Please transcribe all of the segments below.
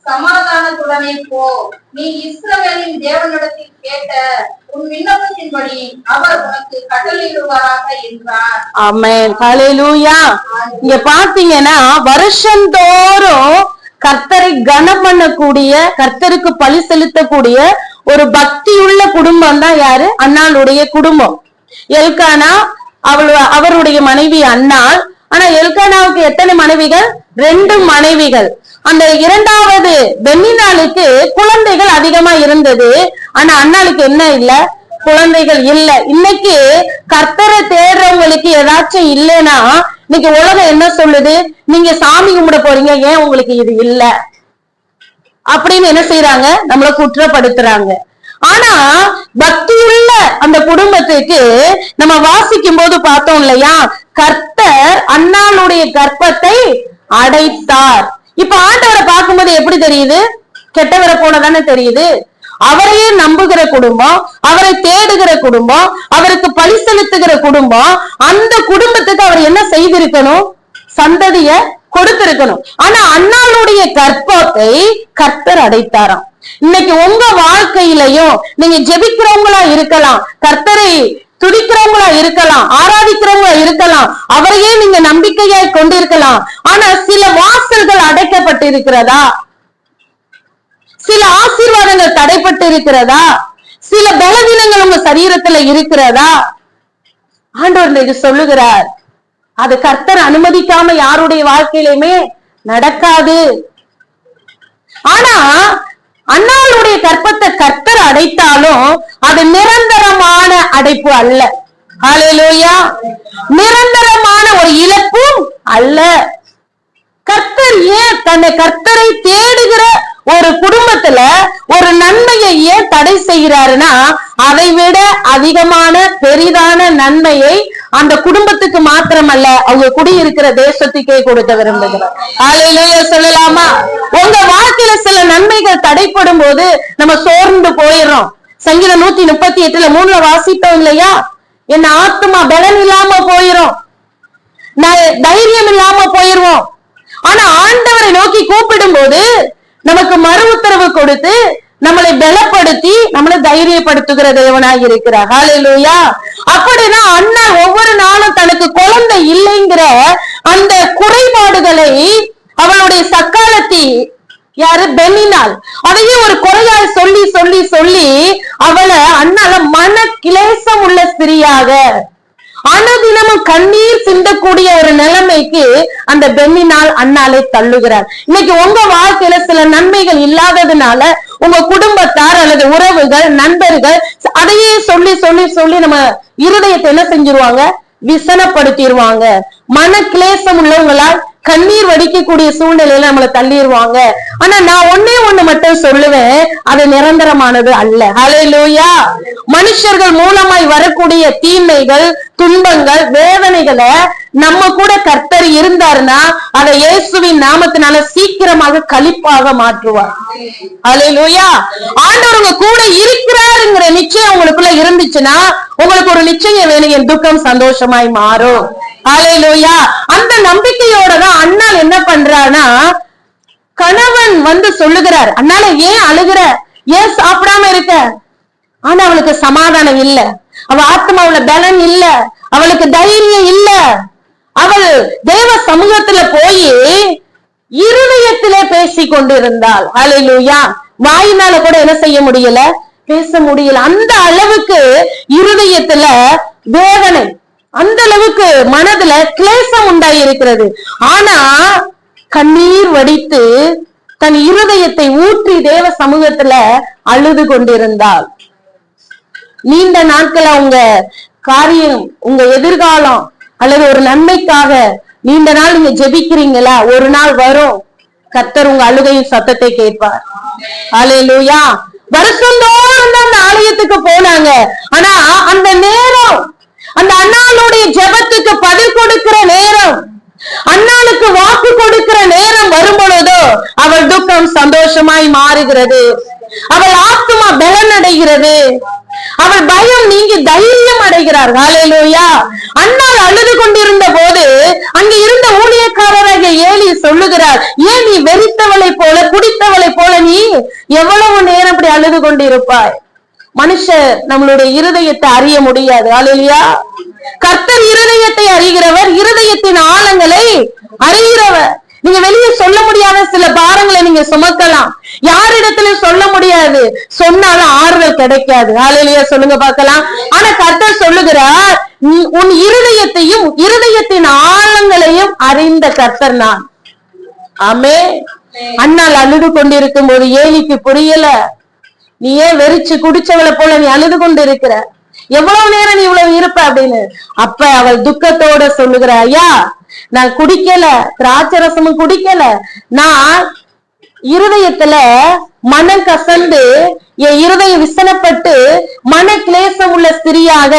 சமாதானத்துடனே போ. நீ இஸ்ரவேலின் தேவனிடத்தில் கேட்ட உன் விண்ணப்பத்தின்படி அவர் உனக்கு கட்டளையிடுவாராக என்றார். ஆமென். ஹல்லேலூயா. இங்க பாத்தீங்கன்னா வருஷந்தோறும் கர்த்தரை கனம் பண்ணக்கூடிய, கர்த்தருக்கு பலி செலுத்தக்கூடிய ஒரு பக்தியுள்ள குடும்பம் தான் யாரு? அன்னாளுடைய குடும்பம். எல்கானா அவருடைய மனைவி அன்னாள். ஆனா எல்கானாவுக்கு எத்தனை மனைவிகள்? 2 மனைவிகள். அந்த இரண்டாவது பென்னினாளுக்கு குழந்தைகள் அதிகமா இருந்தது. ஆனா அன்னாளுக்கு என்ன இல்ல? குழந்தைகள் இல்ல. இன்னைக்கு கர்த்தரை தேடுறவங்களுக்கு ஏதாச்சும் இல்லைன்னா இன்னைக்கு உலகம் என்ன சொல்லுது? நீங்க சாமி கும்பிட போறீங்க, ஏன் உங்களுக்கு இது இல்ல அப்படின்னு என்ன செய்யறாங்க? நம்மள குற்றப்படுத்துறாங்க. ஆனா பக்தியுள்ள அந்த குடும்பத்துக்கு நம்ம வாசிக்கும் போது பார்த்தோம் இல்லையா, கர்த்தர் அன்னாளுடைய கர்ப்பத்தை அடைத்தார். இப்ப ஆண்டவரை பார்க்கும்போது எப்படி தெரியுது? கெட்டவரை போனதானே தெரியுது. அவரையே நம்புகிற குடும்பம், அவரை தேடுகிற குடும்பம், அவருக்கு பலி செலுத்துகிற குடும்பம், அந்த குடும்பத்துக்கு அவர் என்ன செய்திருக்கணும்? சந்ததிய கொடுத்திருக்கணும். ஆனா அன்னாளுடைய கர்ப்பத்தை கர்த்தர் அடைத்தாராம். இன்னைக்கு உங்க வாழ்க்கையிலையும் நீங்க ஜெபிக்கிறவங்களா இருக்கலாம், கர்த்தரை துதிக்கிறவங்களா இருக்கலாம், ஆராதிக்கிறவங்களா இருக்கலாம், அவரையே நீங்க நம்பிக்கையாய் கொண்டிருக்கலாம். ஆனா சில வாசல்கள் அடைக்கப்பட்டு இருக்கிறதா? சில ஆசீர்வாதங்கள் தடைப்பட்டு இருக்கிறதா? சில பலவீனங்கள் உங்க சரீரத்துல இருக்கிறதா? ஆண்டவர் இன்னைக்கு சொல்லுகிறார், அது கர்த்தர் அனுமதிக்காம யாருடைய வாழ்க்கையிலுமே நடக்காது. ஆனா அன்னாளுடைய கர்ப்பத்தை கர்த்தர் அடைத்தாலும் அது நிரந்தரமான அடைப்பு அல்ல. ஹல்லேலூயா. நிரந்தரமான ஒரு இழப்பும் அல்ல. கர்த்தர் ஏன் தன்னை கர்த்தரை தேடுகிற ஒரு குடும்பத்துல ஒரு நன்மையை ஏன் தடை செய்கிறாருன்னா, அதை விட அதிகமான பெரிதான நன்மையை அந்த குடும்பத்துக்கு மாத்திரமல்ல, அவங்க குடியிருக்கிற தேசத்துக்கே கொடுக்க விரும்புகிறார். ஹல்லேலூயா சொல்லலாமா? உங்க வாழ்க்கையில சில நன்மைகள் தடைப்படும் போது நம்ம சோர்ந்து போயிடுறோம். சங்கீதம் 138 3 வாசித்தோம் இல்லையா? என் ஆத்மா பலன் இல்லாம போயிரும், தைரியம் இல்லாம போயிருவோம். ஆனா ஆண்டவரை நோக்கி கூப்பிடும் போது நமக்கு மறு உத்தரவு கொடுத்து நம்மளை பலப்படுத்தி நம்மளை தைரியப்படுத்துகிற தேவனாய் இருக்கிறார். ஹல்லேலூயா. அப்படின்னா அண்ணா ஒவ்வொரு நாளும் தனக்கு குழந்தை இல்லைங்கிற அந்த குறைபாடுகளை அவளுடைய சக்காலத்தி யாரு? பென்னினாள். அதையும் ஒரு குறையாய் சொல்லி சொல்லி சொல்லி அவளை அண்ணால மன கிளேசம் உள்ள ஸ்திரியாக, அனுதினமும் கண்ணீர் சிந்தக்கூடிய ஒரு நிலைமைக்கு அந்த பென்னினாள் அண்ணாலை தள்ளுகிறார். இன்னைக்கு உங்க வாழ்க்கையில சில நன்மைகள் இல்லாததுனால உங்க குடும்பத்தார் அல்லது உறவுகள், நண்பர்கள் அதையே சொல்லி சொல்லி சொல்லி நம்ம இருதயத்தை என்ன செஞ்சிருவாங்க? விசனப்படுத்திடுவாங்க. மன கிளேசம் உள்ளவங்களால் கண்ணீர் வடிக்கக்கூடிய சூழ்நிலையில நம்மளை தள்ளிடுவாங்க. ஆனா நான் ஒண்ணு மட்டும் சொல்லுவேன், அது நிரந்தரமானது அல்ல. ஹல்லேலூயா. மனுஷர்கள் மூலமாய் வரக்கூடிய தீமைகள், துன்பங்கள், வேதனைகளை நம்ம கூட கர்த்தர் இருந்தாருன்னா அதை இயேசுவின் நாமத்தினால சீக்கிரமாக களிப்பாக மாற்றுவார். ஹல்லேலூயா. ஆண்டவர் உங்க கூட இருக்கிறாருங்கிற நிச்சயம் உங்களுக்குள்ள இருந்துச்சுன்னா உங்களுக்கு ஒரு நிச்சயம் வேணும், என் துக்கம் சந்தோஷமாய் மாறும். ஹல்லேலூயா. அந்த நம்பிக்கையோட தான் அண்ணாள் என்ன பண்றானா, கணவன் வந்து சொல்லுகிறார், அண்ணால ஏன் அழுகிற, ஏன் சாப்பிடாம இருக்க? ஆனா அவளுக்கு சமாதானம் இல்ல, அவ ஆத்மாவுல பலன் இல்ல, அவளுக்கு தைரியம் இல்ல. அவள் தேவ சமூகத்துல போய் இருதயத்திலே பேசி கொண்டிருந்தாள். ஹல்லேலூயா. வாயினால கூட என்ன செய்ய முடியல? பேச முடியல. அந்த அளவுக்கு இருதயத்துல வேதனை, அந்த அளவுக்கு மனதுல கிளேசம் உண்டாகி இருக்கிறது. ஆனா கண்ணீர் வடித்து தன் இருதயத்தை ஊற்றி தேவ சமூகத்துல அழுது கொண்டிருந்தாள். நீண்ட நாட்களா உங்க காரியம், உங்க எதிர்காலம் அல்லது ஒரு நன்மைக்காக நீண்ட நாள் நீங்க ஜெபிக்கிறீங்களா? ஒரு நாள் வரும், கர்த்தர் உங்க அழுகையின் சத்தத்தை கேட்பார். ஹல்லேலூயா. வருஷந்தோறும் அந்த ஆலயத்துக்கு போனாங்க. ஆனா அந்த நேரம், அந்த அண்ணாளுடைய ஜெபத்துக்கு பதில் கொடுக்கிற நேரம், அண்ணாளுக்கு வாக்கு கொடுக்கிற நேரம் வரும் பொழுதோ அவள் துக்கம் சந்தோஷமாய் மாறுகிறது, அவள் ஆத்மா பலன் அடைகிறது, அவள் பயம் நீங்கி தைரியம் அடைகிறார். ஹல்லேலூயா. அண்ணாள் அழுது கொண்டிருந்த போது அங்கு இருந்த ஊழியக்காரராகிய ஏலி சொல்லுகிறார், ஏன் நீ வெறித்தவளை போல எவ்வளவு நேரம் அப்படி அழுது கொண்டு இருப்பாய்? மனுஷர் நம்மளுடைய இருதயத்தை அறிய முடியாது. அல்லேலூயா. கர்த்தர் இருதயத்தை அறிகிறவர், இருதயத்தின் ஆழங்களை அறிகிறவர். நீங்க வெளியே சொல்ல முடியாத சில பாரங்களை நீங்க சுமக்கலாம், யாரிடத்துல சொல்ல முடியாது, சொன்னாலும் ஆறுதல் கிடைக்காது. அல்லேலூயா சொல்லுங்க பார்க்கலாம். ஆனா கர்த்தர் சொல்லுகிறார், உன் இருதயத்தையும் இருதயத்தின் ஆழங்களையும் அறிந்த கர்த்தர் நான். ஆமே. அண்ணால் அழுது கொண்டிருக்கும் போது ஏலிக்கு புரியல, நீ ஏன் வெறிச்சு குடிச்சவளை போல நீ அழுது கொண்டு இருக்கிற, எவ்வளவு நேரம் நீ இவ்வளவு இருப்ப அப்படின்னு. அப்ப அவள் துக்கத்தோட சொல்லுகிற, ஐயா நான் குடிக்கல, திராட்சை ரசமும் குடிக்கல, நான் இருதயத்துல மனம் கசந்து என் இருதயம் விசனப்பட்டு மன கிளேசம் உள்ள ஸ்திரியாக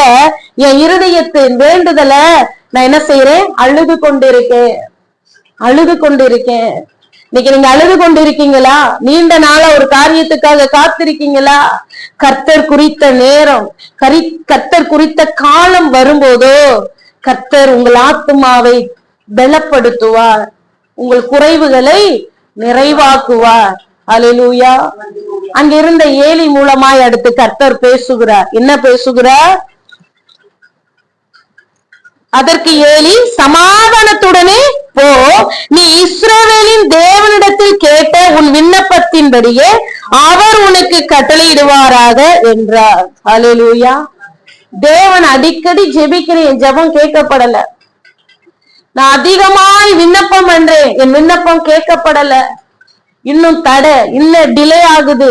என் இருதயத்தின் வேண்டுதலை நான் என்ன செய்யறேன், அழுது கொண்டிருக்கேன். இன்னைக்கு நீங்க அழுது கொண்டிருக்கீங்களா? நீண்ட நாளா ஒரு காரியத்துக்காக காத்திருக்கீங்களா? கர்த்தர் குறித்த நேரம், கர்த்தர் குறித்த காலம் வரும்போதோ கர்த்தர் உங்கள் ஆத்துமாவை பலப்படுத்துவார், உங்கள் குறைவுகளை நிறைவாக்குவார். அல்லேலூயா. அங்கிருந்த ஏலி மூலமாய் அடுத்து கர்த்தர் பேசுகிறார். என்ன பேசுகிறார்? அதற்கு ஏலி, சமாதானத்துடனே போ, நீ இஸ்ரவேலின் தேவனிடத்தில் கேட்ட உன் விண்ணப்பத்தின்படியே அவர் உனக்கு கட்டளையிடுவாராக என்றார். அல்லேலூயா. தேவன் அடிக்கடி ஜெபிக்கிறேன், ஜெபம் கேட்கப்படல. நான் அதிகமாய் விண்ணப்பம் பண்றேன், என் விண்ணப்பம் கேட்கப்படல. இன்னும் தடை, இன்னும் டிலே ஆகுது,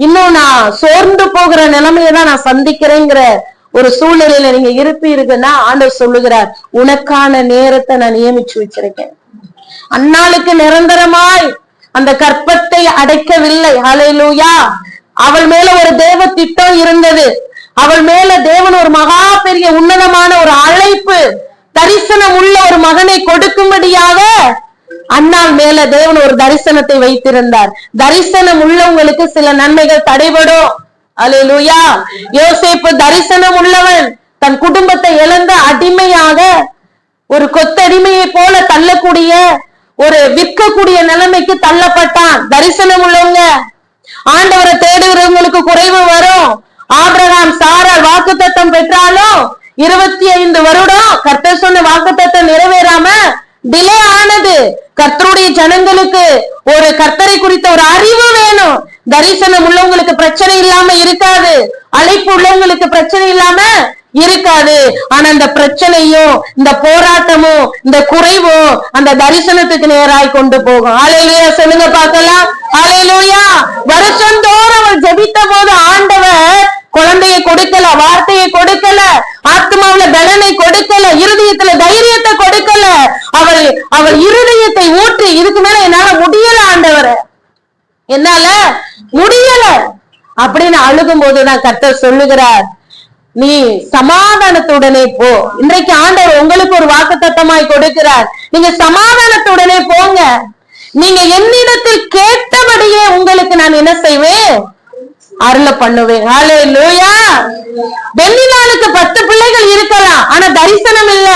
இன்னும் நான் சோர்ந்து போகிற நிலைமையதான் நான் சந்திக்கிறேங்கிற ஒரு சூழ்நிலையில நீங்க இருப்பீருக்குன்னா ஆண்டவர் சொல்லுகிறார், உனக்கான நேரத்தை நான் நியமிச்சு வச்சிருக்கேன். அன்னாளுக்கு நிரந்தரமாய் அந்த கற்பத்தை அடைக்கவில்லை. ஹல்லேலூயா. அவள் மேல ஒரு தேவ திட்டம் இருந்தது. அவள் மேல தேவன் ஒரு மகா பெரிய உன்னதமான ஒரு அழைப்பு, தரிசனம் உள்ள ஒரு மகனை கொடுக்கும்படியாக அன்னாள் மேல தேவன் ஒரு தரிசனத்தை வைத்திருந்தார். தரிசனம் உள்ளவங்களுக்கு சில நன்மைகள் தடைபடும். அல்லேலூயா. யோசேப்பு தரிசனம் உள்ளவன், தன் குடும்பத்தை இழந்த அடிமையாக, ஒரு கொத்தடிமையை போல தள்ளக்கூடிய, ஒரு விற்கக்கூடிய நிலைமைக்கு தள்ளப்பட்டான். தரிசனம் உள்ளவங்க. ஆண்டவரை தேடுகிறவங்களுக்கு குறைவு வரும். ஆபிரகாம் சாராள் வாக்குத்தத்தம் பெற்றாலும் 25 வருடம் கர்த்தர் சொன்ன வாக்குத்தத்தம் நிறைவேறாம டிலே ஆனது. கர்த்தருடைய ஜனங்களுக்கு ஒரு கர்த்தரை குறித்த ஒரு அறிவு வேணும். தரிசனம் உள்ளவங்களுக்கு பிரச்சனை இல்லாம இருக்காது, அழைப்பு உள்ளவங்களுக்கு பிரச்சனை இல்லாம இருக்காது. ஆனா அந்த பிரச்சனையும் இந்த போராட்டமும் இந்த குறைவும் அந்த தரிசனத்துக்கு நேராய் கொண்டு போகும். அல்லேலூயா சொல்லுங்க பார்க்கலாம். அல்லேலூயா. வருஷந்தோறும் அவள் ஜெபித்த போது ஆண்டவர் குழந்தையை கொடுக்கல, வார்த்தையை கொடுக்கல, ஆத்மாவில பலனை கொடுக்கல, இருதயத்துல தைரியத்தை கொடுக்கல. அவள் இருதயத்தை ஊற்றி, இதுக்கு மேல என்னால முடியல ஆண்டவரே, என்னால முடியல அப்படின்னு அழுகும் போதுதான் கர்த்தர் சொல்லுகிறார், நீ சமாதானத்துடனே போ. இன்றைக்கு ஆண்டவர் உங்களுக்கு ஒரு வாக்குத்தத்தமாய் கொடுக்கிறார், நீங்க சமாதானத்துடனே போங்க. நீங்க என்னிடத்தில் கேட்டபடியே உங்களுக்கு நான் என்ன செய்வேன், அருள பண்ணுவேன். ஹல்லேலூயா. பெண்ணினாளுக்கு 10 பிள்ளைகள் இருக்கலாம், ஆனா தரிசனம் இல்ல.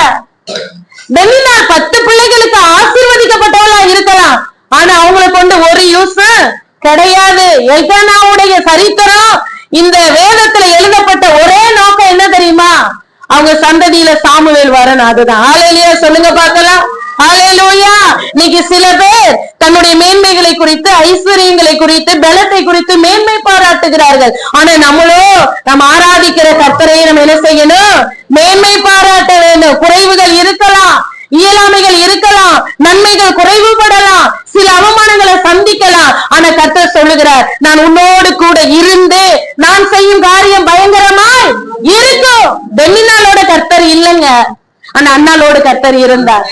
பெண்ணினால் 10 பிள்ளைகளுக்கு ஆசீர்வதிக்கப்பட்டவளா இருக்கலாம், ஆனா அவங்களை கொண்டு ஒரு யூஸ் கிடையாது. எல்கானாவுடைய சரித்திரம் இந்த வேதத்துல எழுதப்பட்ட ஒரே நோக்கம் என்ன தெரியுமா? அவங்க சந்ததியில சாமுவேல் வரணும். அதுதான். ஹல்லேலூயா சொல்லுங்க பார்க்கலாம். ஹல்லேலூயா. இன்னைக்கு சில பேர் தன்னுடைய மேன்மைகளை குறித்து, ஐஸ்வர்யங்களை குறித்து, பலத்தை குறித்து மேன்மை பாராட்டுகிறார்கள். ஆனா நம்மளோ, நம்ம ஆராதிக்கிற கர்த்தரை நம்ம என்ன செய்யணும், மேன்மை பாராட்ட வேண்டும். குறைவுகள் இருக்கலாம், இயலாமைகள் இருக்கலாம், நன்மைகள் குறைவுபடலாம், சில அவமானங்களை சந்திக்கலாம். ஆனா கர்த்தர் சொல்லுகிறார், நான் உன்னோடு கூட இருந்து நான் செய்யும் காரியம் பயங்கரமாய் இருக்கும். பெண்ணினாலோட கர்த்தர் இல்லைங்க, ஆனா அண்ணாளோடு கர்த்தர் இருந்தார்.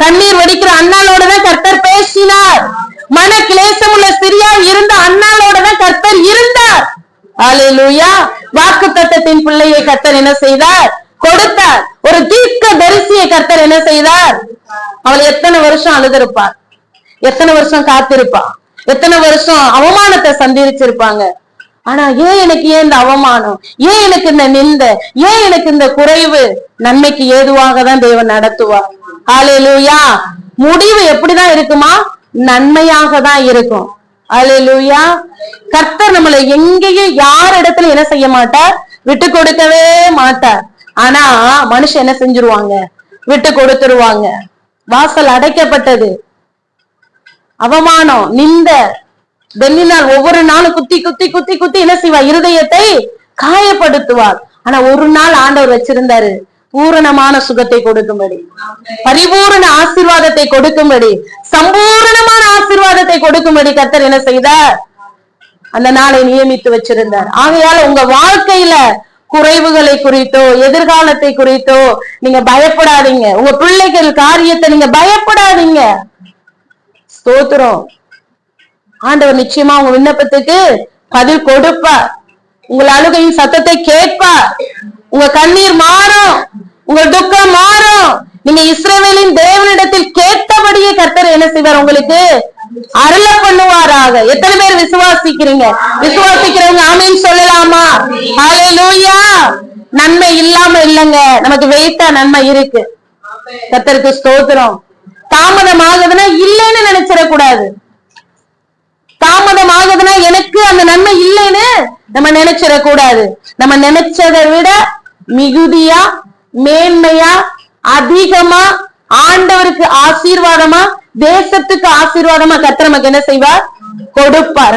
கண்ணீர் வடிக்கிற அண்ணாளோட தான் கர்த்தர் பேசினார். மன கிளேசம் உள்ள ஸ்திரியா இருந்த அண்ணாளோட தான் கர்த்தர் இருந்தார். அல்லேலூயா. வாக்குத்தத்தத்தின் பிள்ளையை கர்த்தர் என்ன செய்தார், கொடுத்தார். ஒரு தீர்க்க தரிசியை கர்த்தர் என்ன செய்தார், அவள் எத்தனை வருஷம் அழுதிருப்பார், எத்தனை வருஷம் காத்திருப்பா, எத்தனை வருஷம் அவமானத்தை சந்திச்சிருப்பாங்க. ஆனா ஏன் இந்த அவமானம், ஏன் எனக்கு இந்த நிந்த, ஏன் எனக்கு இந்த குறைவு, நன்மைக்கு ஏதுவாக தான் தேவன் நடத்துவார். ஹல்லேலூயா. முடிவு எப்படிதான் இருக்குமா, நன்மையாக தான் இருக்கும். அல்லேலூயா. கர்த்தர் நம்மளை எங்கேயும் யார் இடத்துல என்ன செய்ய மாட்டார், விட்டு கொடுக்கவே மாட்டார். ஆனா மனுஷன் என்ன செஞ்சிருவாங்க, விட்டு கொடுத்துருவாங்க. வாசல் அடைக்கப்பட்டது, அவமானம், நிந்த வெள்ளினால் ஒவ்வொரு நாளும் குத்தி குத்தி குத்தி குத்தி என்ன செய்வார், இருதயத்தை காயப்படுத்துவார். ஆனா ஒரு நாள் ஆண்டவர் வச்சிருந்தாரு, பூரணமான சுகத்தை கொடுக்கும்படி, பரிபூரண ஆசீர்வாதத்தை கொடுக்கும்படி, சம்பூரணமான ஆசீர்வாதத்தை கொடுக்கும்படி கர்த்தர் என்ன செய்தார், அந்த நாளை நியமித்து வச்சிருந்தார். ஆகையால உங்க வாழ்க்கையில குறைவுகளை குறித்தோ எதிர்காலத்தை குறித்தோ நீங்க பயப்படாதீங்க. உங்க பிள்ளைகள் காரியத்தை நீங்க பயப்படாதீங்க. ஸ்தோத்திரம். ஆண்டவர் நிச்சயமா உங்க விண்ணப்பத்துக்கு பதில் கொடுப்பார். உங்கள் அழுகையின் சத்தத்தை கேட்பார். உங்க கண்ணீர் மாறும், உங்க துக்கம் மாறும். நீங்க இஸ்ரவேலின் தேவனிடத்தில் கேட்டபடியே கர்த்தர் என்ன செய்வார், உங்களுக்கு அருள பண்ணுவாராக. எத்தனை பேர் விசுவாசிக்கிறீங்க? விசுவாசிக்கிறவங்க ஆமீன் சொல்லலாமா? ஹல்லேலூயா. நன்மை இல்லாம இல்லைங்க, நமக்கு வெயிட்டா நன்மை இருக்கு. கர்த்தருக்கு ஸ்தோத்திரம். தாமதம் ஆகுதுன்னா இல்லைன்னு நினைச்சிடக்கூடாது. தாமதம் ஆகுதுன்னா எனக்கு அந்த நன்மை இல்லைன்னு நம்ம நினைச்சிடக்கூடாது. நம்ம நினைச்சதை விட மிகுதியா, மேன்மையா, அதிகமா, ஆண்டவருக்கு ஆசீர்வாதமா, தேசத்துக்கு ஆசீர்வாதமா கர்த்தர் நமக்கு என்ன செய்வார், கொடுப்பார்.